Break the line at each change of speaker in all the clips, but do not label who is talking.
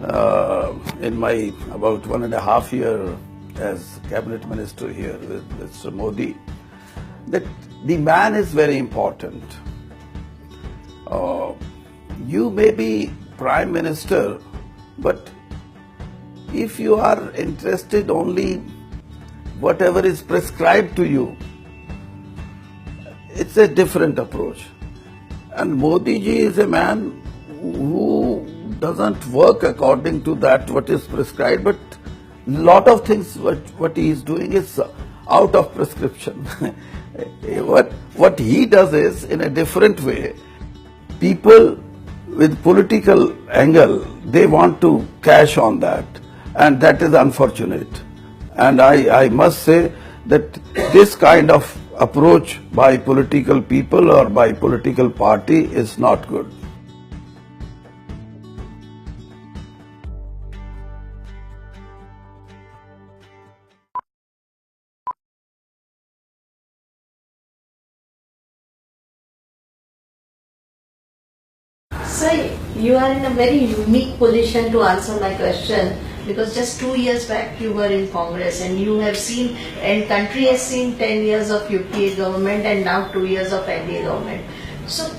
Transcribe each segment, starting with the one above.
In my about 1.5 year as cabinet minister here with Mr. Modi, that the man is very important. You may be prime minister, but if you are interested only whatever is prescribed to you, it's a different approach. And Modi ji is a man who doesn't work according to that what is prescribed, but lot of things what he is doing is out of prescription. what he does is in a different way. People with political angle, they want to cash on that, and that is unfortunate. And I must say that this kind of approach by political people or by political party is not good.
Sir, you are in a very unique position to answer my question because just 2 years back you were in Congress and you have seen, and country has seen 10 years of UPA government and now 2 years of NDA government. So,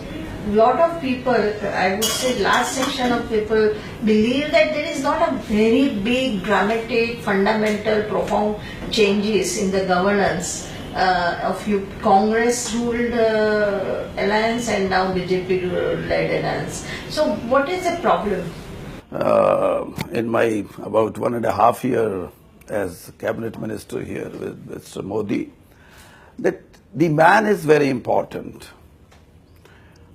lot of people, I would say large section of people believe that there is not a very big, dramatic, fundamental, profound changes in the governance of Congress ruled alliance and now BJP led alliance. So what is the problem?
In my about 1.5 year as cabinet minister here with Mr. Modi, that the man is very important.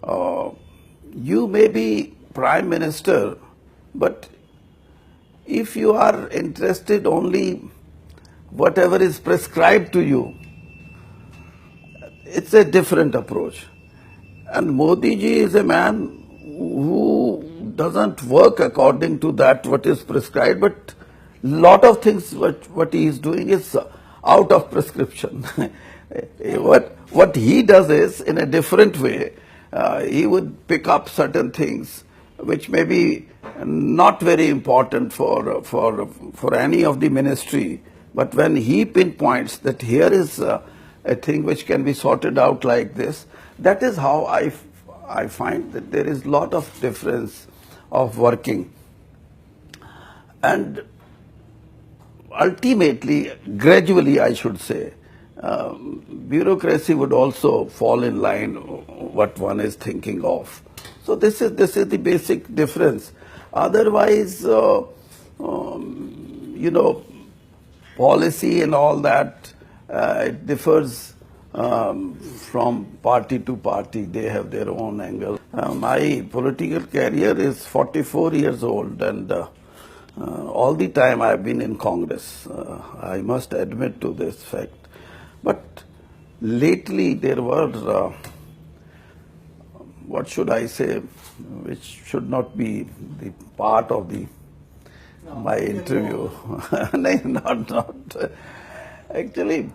You may be prime minister, but if you are interested only whatever is prescribed to you, it's a different approach. And Modi ji is a man who doesn't work according to that what is prescribed, but lot of things what he is doing is out of prescription. What he does is in a different way. He would pick up certain things which may be not very important for any of the ministry, but when he pinpoints that here is a thing which can be sorted out like this, that is how I find that there is lot of difference of working. And ultimately, gradually I should say, bureaucracy would also fall in line what one is thinking of. So this is the basic difference. Otherwise, policy and all that, it differs from party to party. They have their own angle. My political career is 44 years old, and all the time I have been in Congress. I must admit to this fact. But lately there were, what should I say, which should not be the part of my interview. not. Actually,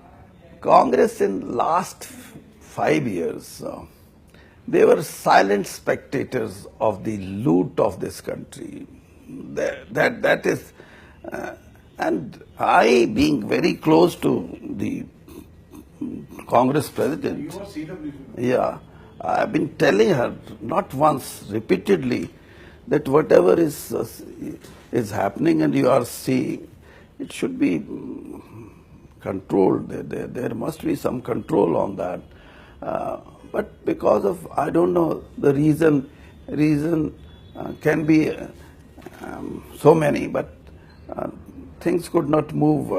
Congress in last 5 years, they were silent spectators of the loot of this country. That is, and I, being very close to the Congress president, yeah, I've been telling her not once, repeatedly, that whatever is happening and you are seeing, it should be controlled. There must be some control on that. But because of, I don't know, the reason can be so many, but things could not move.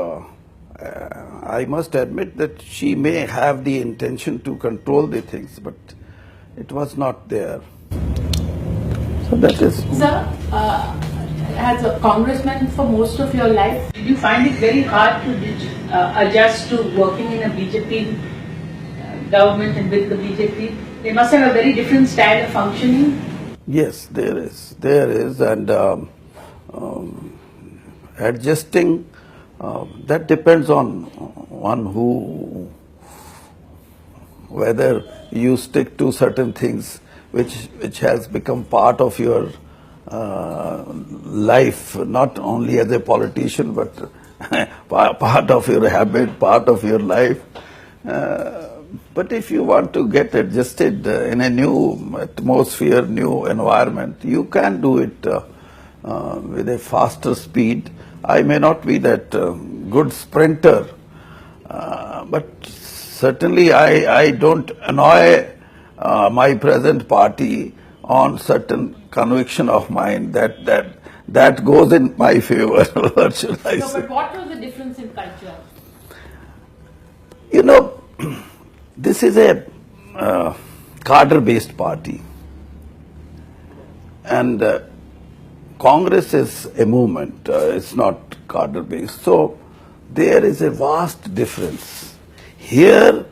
I must admit that she may have the intention to control the things, but it was not there. So that is.
Sir, as a congressman for most of your life, did you find it very hard to adjust to working in a BJP government and with the BJP? They must have a very different style of functioning.
Yes, there is, and adjusting, that depends on whether you stick to certain things which has become part of your life, not only as a politician, but part of your habit, part of your life. But if you want to get adjusted in a new atmosphere, new environment, you can do it with a faster speed. I may not be that good sprinter, but certainly I don't annoy my present party on certain conviction of mine that goes in my favor. What should I
No,
say?
but what was the difference in culture?
You know, this is a cadre-based party, and Congress is a movement. It's not cadre-based. So there is a vast difference. Here,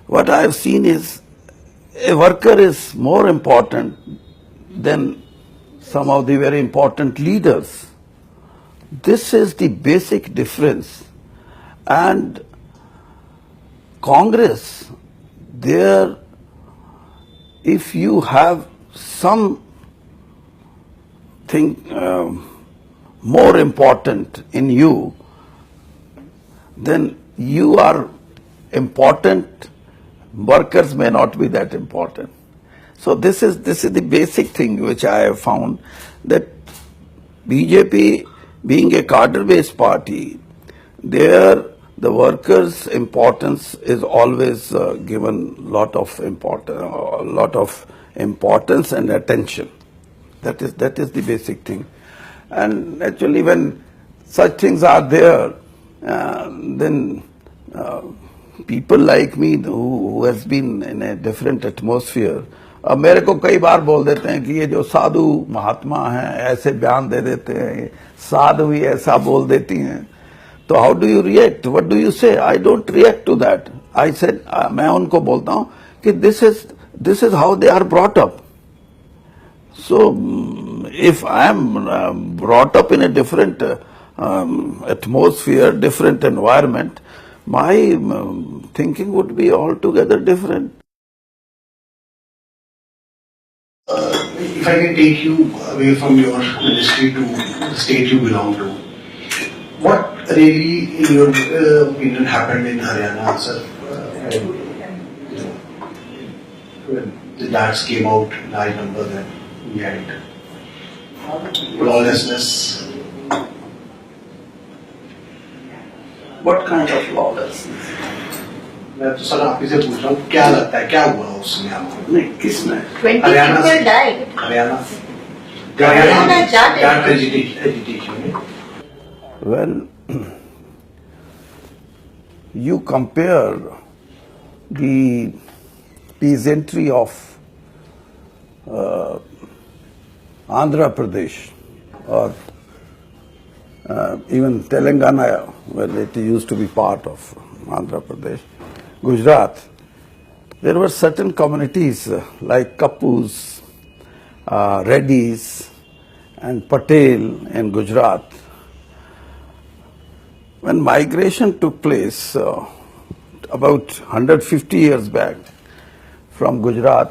what I have seen is a worker is more important than some of the very important leaders. This is the basic difference. And Congress, there, if you have something more important in you, then you are important. Workers may not be that important. So this is the basic thing which I have found, that BJP being a cadre-based party, there the workers' importance is always given lot of importance and attention. That is the basic thing. And actually, when such things are there, then people like me who has been in a different atmosphere, अब मेरे को कई बार बोल देते हैं कि ये जो साधु महात्मा हैं ऐसे बयान दे देते हैं, साधु भी ऐसा बोल देती हैं, तो how do you react, what do you say? I don't react to that. I said, मैं उनको बोलता हूँ कि this is how they are brought up. So if I am brought up in a different atmosphere, different environment, my thinking would be altogether different.
If I can take you away from your ministry to the state you belong to, what really, in your opinion, happened in Haryana, sir? When the dats came out in high number, then we had lawlessness.
What kind of lawlessness?
मैं तो sir आप ही से पूछ रहा हूँ, क्या लगता है क्या हुआ उसमें आपको?
नहीं, किसमें?
20
Haryana
people died.
Haryana
Haryana
agitation.
When you compare the peasantry of Andhra Pradesh or even Telangana, where it used to be part of Andhra Pradesh, Gujarat, there were certain communities like Kappus, Reddys and Patel in Gujarat. When migration took place about 150 years back from Gujarat,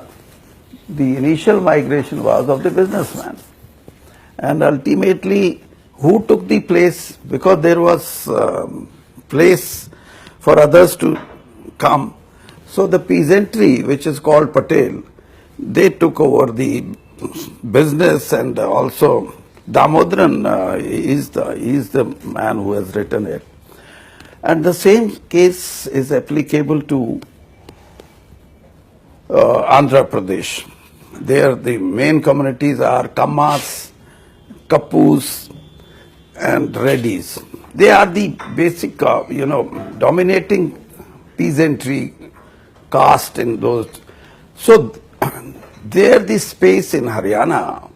the initial migration was of the businessman. And ultimately, who took the place? Because there was place for others to come. So the peasantry, which is called Patel, they took over the business, and also Damodran is the man who has written it. And the same case is applicable to Andhra Pradesh. There the main communities are Kammas, Kappus and Reddys. They are the basic, dominating peasantry caste in those. So there the space in Haryana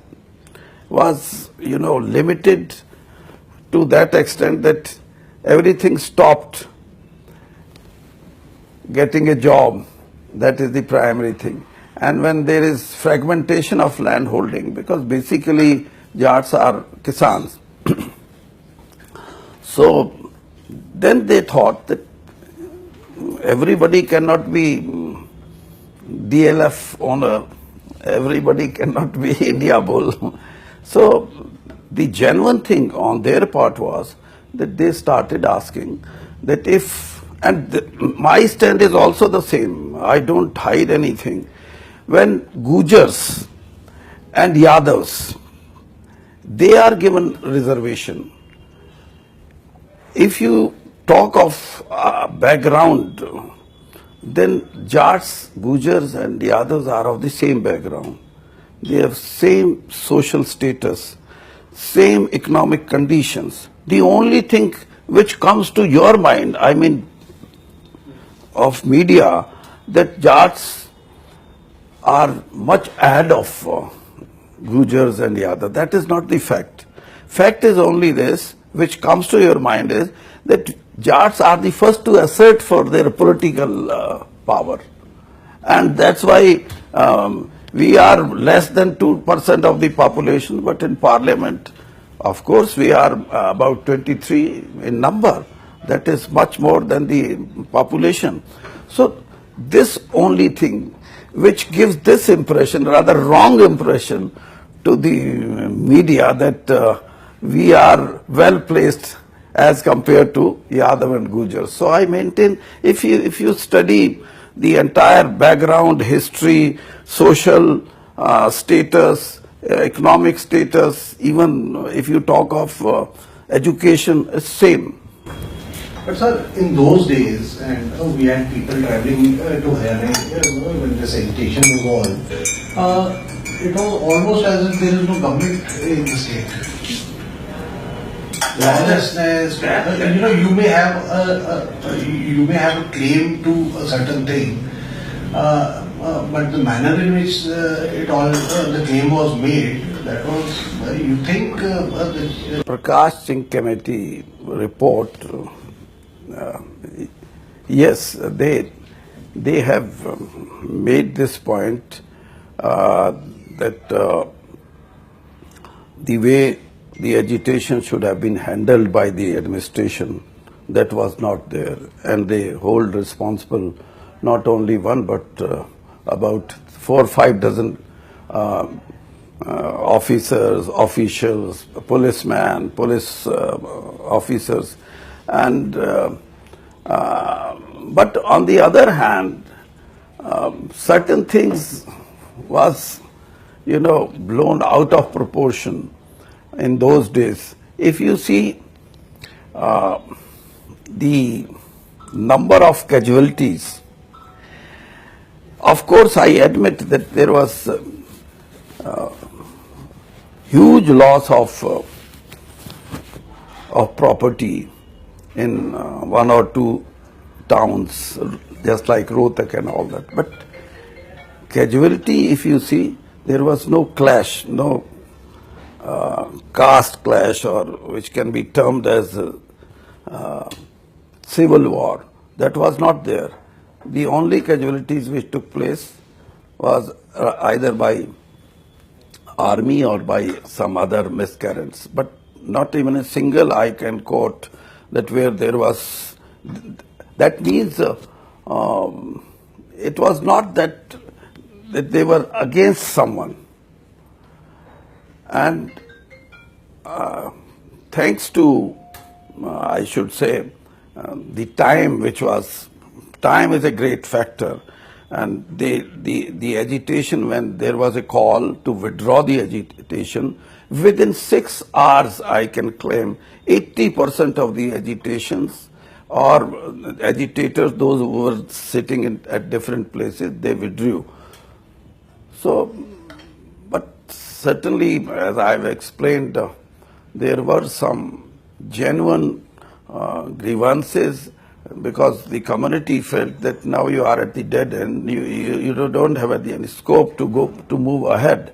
was, limited to that extent that everything stopped. Getting a job, that is the primary thing. And when there is fragmentation of land holding, because basically Jats are Kisans. So then they thought that everybody cannot be DLF owner, everybody cannot be India bull. So the genuine thing on their part was that they started asking that if, and my stand is also the same, I don't hide anything. When Gujars and Yadavs, they are given reservation. If you talk of background, then Jats, Gujars and Yadavs are of the same background. They have same social status, same economic conditions. The only thing which comes to your mind, I mean, of media, that Jats are much ahead of Gujars and Yadav. That is not the fact. Fact is only this, which comes to your mind, is that Jats are the first to assert for their political power. And that's why we are less than 2% of the population, but in parliament, of course, we are about 23 in number. That is much more than the population. So this only thing which gives this impression, rather wrong impression, to the media that we are well placed as compared to Yadav and Gujar. So I maintain, if you study the entire background, history, social status, economic status, even if you talk of education, it's same.
But sir, in those days, and we had people traveling to Haryana when this agitation was on, it was almost as if there is no government in the state. Lawlessness, you may have a claim to a certain thing, but the manner in which the claim was made, that was, you think the
Prakash Singh Committee report, yes, they have made this point that the way the agitation should have been handled by the administration, that was not there, and they hold responsible not only one but about 4 or 5 dozen officers, officials, policemen, police officers, and but on the other hand, certain things was, blown out of proportion in those days. If you see the number of casualties, of course I admit that there was huge loss of property in 1 or 2 towns, just like Rohtak and all that. But casualty, if you see, there was no clash, no caste clash, or which can be termed as civil war. That was not there. The only casualties which took place was either by army or by some other miscreants. But not even a single I can quote that where there was. That means it was not that they were against someone. And thanks to, I should say, the time, time is a great factor. And the agitation, when there was a call to withdraw the agitation, within 6 hours, I can claim 80% of the agitations or agitators, those who were sitting at different places, they withdrew. So, but certainly, as I've explained, there were some genuine grievances, because the community felt that now you are at the dead end, you don't have any scope to move ahead,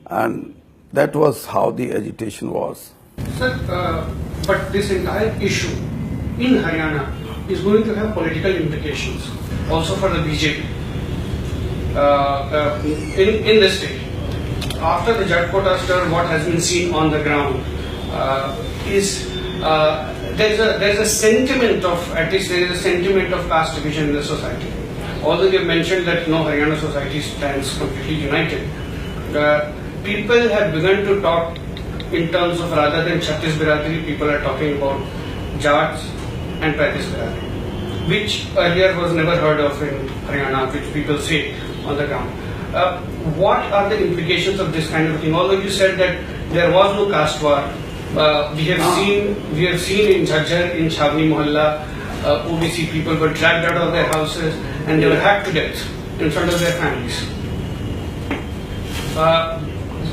and that was how the agitation was.
Sir, but this entire issue in Haryana is going to have political implications also for the BJP in this state. After the Jhatkota stir, what has been seen on the ground is there's a sentiment of, at least there is a sentiment of caste division in the society. Although you have mentioned that no, Haryana society stands completely united, people have begun to talk in terms of, rather than Chhattis Biratari, people are talking about Jats and Pratish Biratari, which earlier was never heard of in Haryana, which people say on the ground. What are the implications of this kind of thing? Although you said that there was no caste war, we have seen in Jhajjar, in Chavni Mohalla, OBC people were dragged out of their houses and they were hacked to death in front of their families.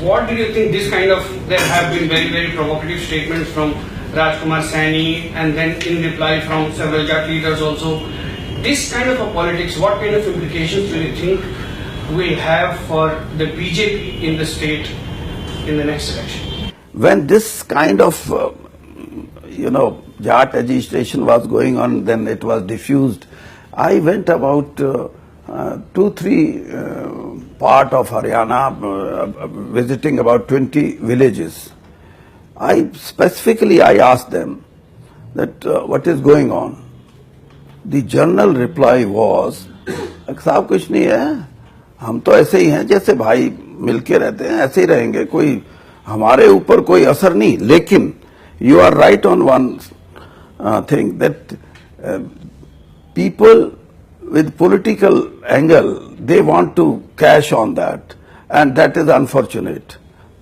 What do you think this kind of, there have been very, very provocative statements from Rajkumar Saini and then in reply from several Jat leaders also. This kind of a politics, what kind of implications do you think will have for the BJP in the state in the next election?
When this kind of, Jat agitation was going on, then it was diffused. I went about 2-3 part of Haryana, visiting about 20 villages. I asked them that what is going on. The general reply was, साहब कुछ नहीं है, हम तो ऐसे ही हैं जैसे भाई मिलके रहते हैं, ऐसे ही रहेंगे, कोई हमारे ऊपर कोई असर नहीं. लेकिन you are right on one thing that people with political angle, they want to cash on that, and that is unfortunate.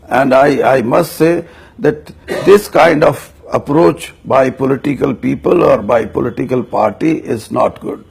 And I must say that this kind of approach by political people or by political party is not good.